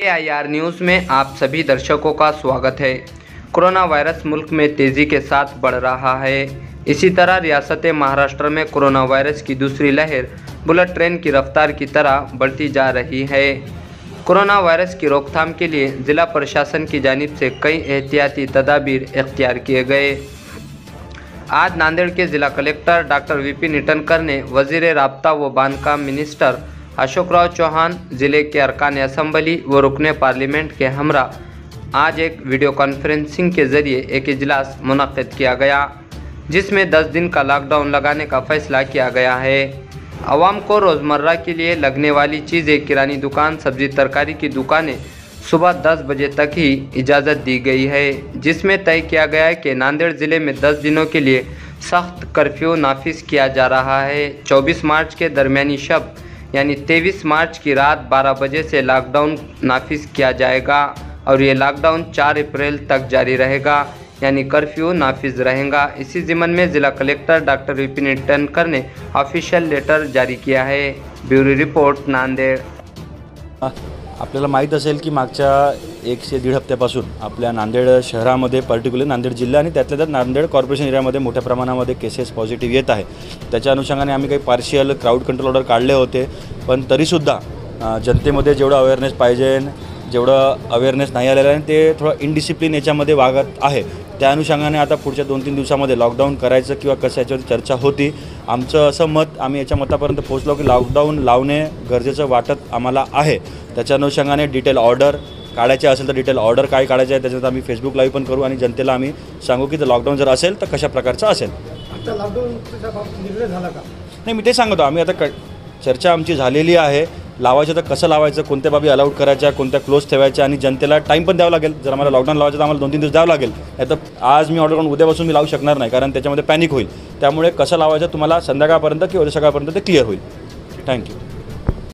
AIR news में आप सभी दर्शकों का स्वागत है। कोरोना वायरस मुल्क में तेज़ी के साथ बढ़ रहा है। इसी तरह रियासत महाराष्ट्र में कोरोना वायरस की दूसरी लहर बुलेट ट्रेन की रफ्तार की तरह बढ़ती जा रही है। कोरोना वायरस की रोकथाम के लिए ज़िला प्रशासन की जानिब से कई एहतियाती तदाबीर इख्तियार किए गए। आज नांदेड़ के ज़िला कलेक्टर डॉक्टर विपिन ईटनकर ने वज़ीर राब्ता व बांधकाम मिनिस्टर अशोकराव चौहान, ज़िले के अरकान असम्बली व रुकने पार्लियामेंट के हमरा आज एक वीडियो कॉन्फ्रेंसिंग के ज़रिए एक इजलास मुनक़्क़िद किया गया, जिसमें 10 दिन का लॉकडाउन लगाने का फ़ैसला किया गया है। आवाम को रोज़मर्रा के लिए लगने वाली चीज़ें, किरानी दुकान, सब्ज़ी तरकारी की दुकानें सुबह 10 बजे तक ही इजाज़त दी गई है, जिसमें तय किया गया है कि नांदेड़ ज़िले में 10 दिनों के लिए सख्त कर्फ्यू नाफिज किया जा रहा है। 24 मार्च के दरमियानी शब यानी 23 मार्च की रात 12 बजे से लॉकडाउन नाफिज किया जाएगा और ये लॉकडाउन 4 अप्रैल तक जारी रहेगा, यानी कर्फ्यू नाफिज रहेगा। इसी ज़िम्मन में ज़िला कलेक्टर डॉक्टर विपिन ईटनकर ने ऑफिशियल लेटर जारी किया है। Bureau report, Nanded. आपल्याला माहीत असेल की मागच्या 1 ते 1.5 हप्त्यापासून आपल्या नांदेड शहरामध्ये, पर्टिक्युलर नांदेड जिल्हा आणि त्यातल्या त्यात नांदेड कॉर्पोरेशन एरियामध्ये मोठ्या प्रमाणामध्ये केसेस पॉझिटिव्ह येत आहे। त्याच्या अनुषंगाने आम्ही काही पार्शियल क्राऊड कंट्रोल ऑर्डर काढले होते, पण तरीसुद्धा जनतेमध्ये जेवढं अवेअरनेस पाहिजे, जेवढं अवेअरनेस नाही आलेलं आहे ते थोडं इनडिसिप्लिन याच्यामध्ये वागत आहे। त्या अनुषंगाने आता पुढच्या 2-3 दिवसामध्ये लॉकडाऊन करायचं किंवा कसं याच्यावर चर्चा होती। आमचं असं मत, आम्ही याच्या मतापर्यंत पोहोचलो की लॉकडाऊन लावणे गरजेचं वाटत आम्हाला आहे। त्याच्या अनुषंगाने डिटेल ऑर्डर काढायचे असेल तर डिटेल ऑर्डर काय काढायचे आहे त्याच्यात आम्ही फेसबुक लाईव्ह पण करू आणि जनतेला आम्ही सांगू की लॉकडाऊन जर असेल तर कशा प्रकारचं असेल। आता लॉकडाऊनचा निर्णय झाला का? नाही, मी ते सांगतो, आम्ही आता चर्चा आमची झालेली आहे। लावायचं तर कसं लावायचं, कोणत्या बाबी अलाउड करायच्या, कोणत्या क्लोज ठेवायच्या आणि जनतेला टाईम पण द्यावा लागेल। जर आम्हाला लॉकडाऊन लावायचं तर आम्हाला 2-3 दिवस द्यावं लागेल, नाही तर आज मी ऑर्डर करून उद्यापासून मी लावू शकणार नाही, कारण त्याच्यामध्ये पॅनिक होईल। त्यामुळे कसं लावायचं तुम्हाला संध्याकाळपर्यंत किंवा उद्या सकाळपर्यंत ते क्लिअर होईल। थँक्यू।